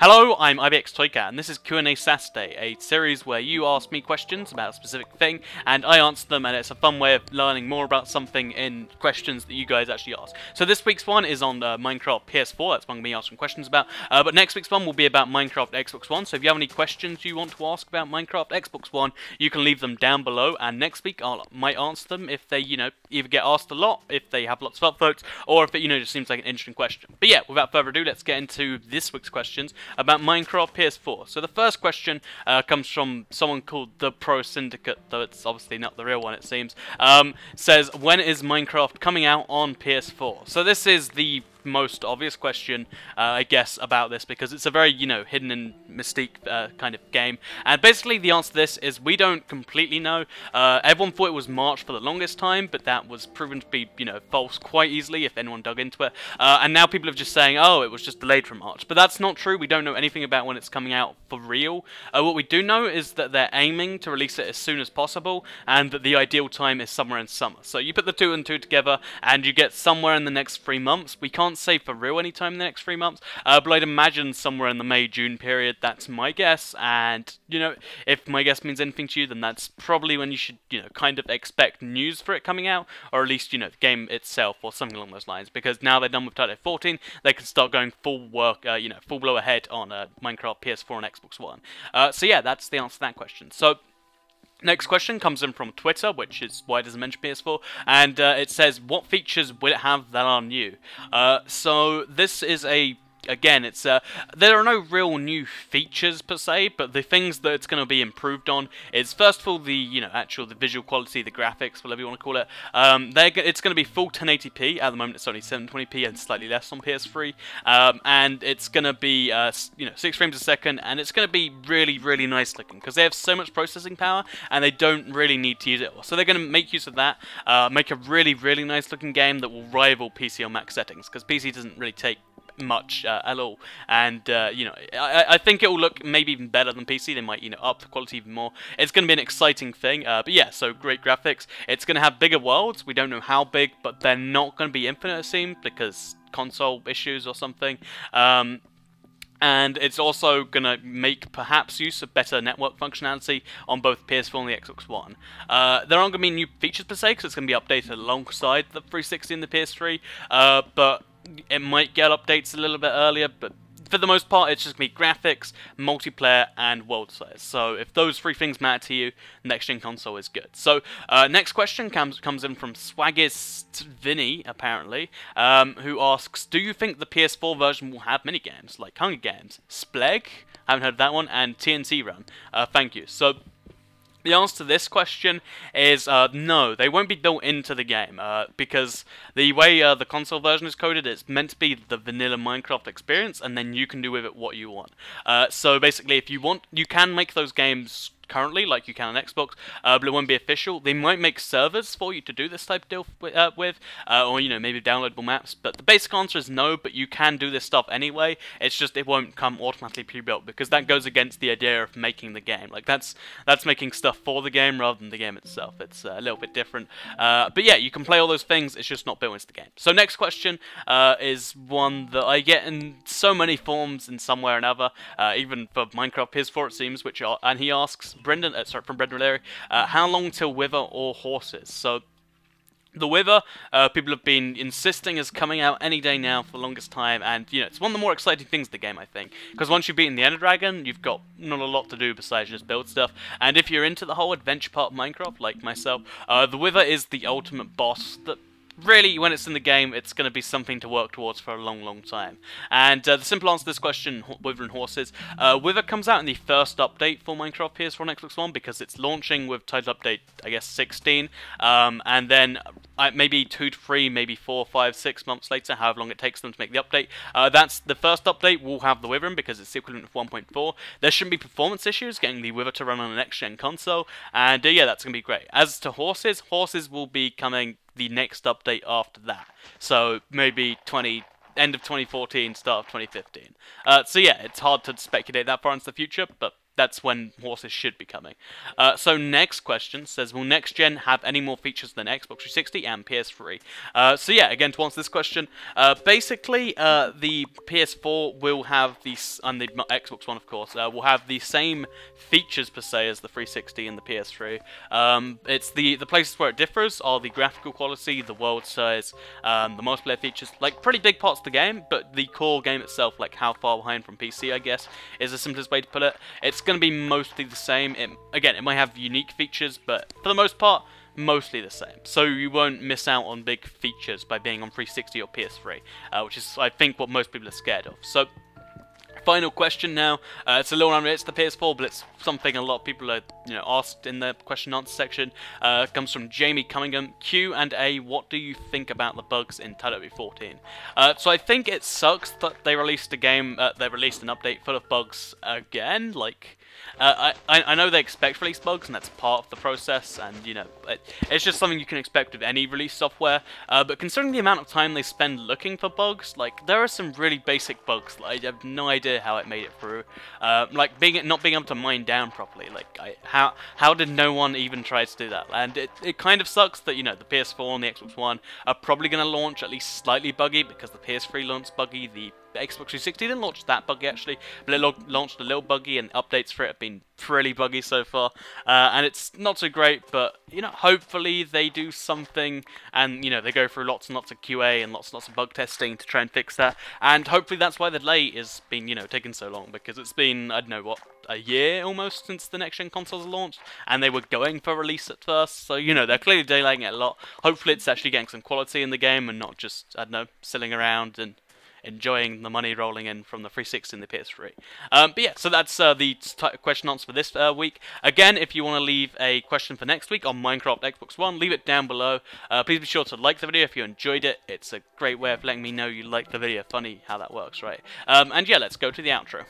Hello, I'm IBXToyCat, and this is QnA Saturday, a series where you ask me questions about a specific thing, and I answer them, and it's a fun way of learning more about something in questions that you guys actually ask. So this week's one is on Minecraft PS4, that's what I'm going to be asking questions about, but next week's one will be about Minecraft Xbox One, so if you have any questions you want to ask about Minecraft Xbox One, you can leave them down below, and next week I might answer them if they, either get asked a lot, if they have lots of upvotes, or if it, just seems like an interesting question. But yeah, without further ado, let's get into this week's questions about Minecraft PS4. So the first question comes from someone called The Pro Syndicate, though it's obviously not the real one, it seems. Says, when is Minecraft coming out on PS4? So this is the most obvious question, I guess, about this, because it's a very, hidden and mystique kind of game. And basically the answer to this is we don't completely know. Everyone thought it was March for the longest time, but that was proven to be, false quite easily if anyone dug into it. And now people are just saying, oh, it was just delayed from March. But that's not true. We don't know anything about when it's coming out for real. What we do know is that they're aiming to release it as soon as possible, and that the ideal time is somewhere in summer. So you put the two and two together, and you get somewhere in the next 3 months. We can't say for real anytime in the next 3 months, but I'd imagine somewhere in the May-June period. That's my guess, and if my guess means anything to you, then that's probably when you should kind of expect news for it coming out, or at least the game itself or something along those lines, because now they're done with Title 14, they can start going full work, full blow ahead on Minecraft PS4 and Xbox One. So yeah, that's the answer to that question. So next question comes in from Twitter, which is why it doesn't mention PS4, and it says, what features will it have that are new? So this is again, it's there are no real new features per se, but the things that it's going to be improved on is, first of all, the the visual quality, the graphics, whatever you want to call it. It's going to be full 1080p. At the moment, it's only 720p and slightly less on PS3. And it's going to be 6 frames a second, and it's going to be really, really nice looking because they have so much processing power, and they don't really need to use it all. So they're going to make use of that, make a really, really nice looking game that will rival PC on max settings, because PC doesn't really take much at all, and I think it will look maybe even better than PC. They might up the quality even more. It's going to be an exciting thing, but yeah, so great graphics. It's going to have bigger worlds. We don't know how big, but they're not going to be infinite, it seems, because console issues or something. And it's also going to make perhaps use of better network functionality on both PS4 and the Xbox One. There aren't going to be new features per se, because it's going to be updated alongside the 360 and the PS3, but it might get updates a little bit earlier, but for the most part, it's just going to be graphics, multiplayer, and world size. So if those three things matter to you, next-gen console is good. So next question comes in from Swaggist Vinny, apparently, who asks, do you think the PS4 version will have minigames, like Hunger Games, Spleg, I haven't heard of that one, and TNT Run? Thank you. So the answer to this question is no, they won't be built into the game, because the way the console version is coded, it's meant to be the vanilla Minecraft experience, and then you can do with it what you want. So basically, if you want, you can make those games currently, like you can on Xbox, but it won't be official. They might make servers for you to do this type of deal with, or maybe downloadable maps, but the basic answer is no, but you can do this stuff anyway. It's just it won't come automatically pre-built, because that goes against the idea of making the game. Like, that's making stuff for the game rather than the game itself. It's a little bit different, but yeah, you can play all those things, it's just not built into the game. So next question is one that I get in so many forms in some way or another, even for Minecraft PS4 it seems, and he asks, Brendan, from Brendan O'Leary, how long till Wither or horses? So the Wither, people have been insisting is coming out any day now for the longest time, and it's one of the more exciting things in the game, I think, because once you've beaten the Ender Dragon, you've got not a lot to do besides just build stuff, and if you're into the whole adventure part of Minecraft, like myself, the Wither is the ultimate boss that really, when it's in the game, it's going to be something to work towards for a long, long time. And the simple answer to this question, Wither and horses, Wither comes out in the first update for Minecraft PS4 and Xbox One, because it's launching with title update, I guess, 16, and then maybe 2 to 3, maybe 4, 5, 6 months later, however long it takes them to make the update. That's the first update will have the Wither in, because it's the equivalent of 1.4. There shouldn't be performance issues getting the Wither to run on an next-gen console, and yeah, that's going to be great. As to horses, horses will be coming the next update after that, so maybe end of 2014, start of 2015. So yeah, it's hard to speculate that far into the future, but that's when horses should be coming. So next question says, will next gen have any more features than Xbox 360 and PS3? So yeah, again, to answer this question, basically the PS4 will have these, and the Xbox One of course, will have the same features per se as the 360 and the PS3. It's the places where it differs are the graphical quality, the world size, the multiplayer features, like pretty big parts of the game, but the core game itself, like how far behind from PC, I guess, is the simplest way to put it. It's going to be mostly the same. Again, it might have unique features, but for the most part, mostly the same. So you won't miss out on big features by being on 360 or PS3, which is, I think, what most people are scared of. So, final question now. It's a little unrelated to the PS4, but it's something a lot of people are, asked in the question and answer section. It comes from Jamie Cunningham. QnA, what do you think about the bugs in TWB 14? So I think it sucks that they released a game. They released an update full of bugs again. Like, I know they expect release bugs, and that's part of the process, and it's just something you can expect with any release software. But considering the amount of time they spend looking for bugs, like there are some really basic bugs that I have no idea how it made it through. Like not being able to mine down properly. Like how did no one even try to do that? And it kind of sucks that the PS4 and the Xbox One are probably going to launch at least slightly buggy, because the PS3 launched buggy, the Xbox 360 didn't launch that buggy actually, but it launched a little buggy, and updates for it have been pretty buggy so far. And it's not so great, but hopefully they do something, and they go through lots and lots of QA and lots and lots of bug testing to try and fix that. And hopefully that's why the delay has been taking so long, because it's been, I don't know what, a year almost since the next gen consoles launched, and they were going for release at first, so they're clearly delaying it a lot. Hopefully it's actually getting some quality in the game and not just, I don't know, silling around and enjoying the money rolling in from the 360 and the PS3. But yeah, so that's the question answer for this week. Again, if you want to leave a question for next week on Minecraft Xbox One, leave it down below. Please be sure to like the video if you enjoyed it. It's a great way of letting me know you like the video. Funny how that works, right? And yeah, let's go to the outro.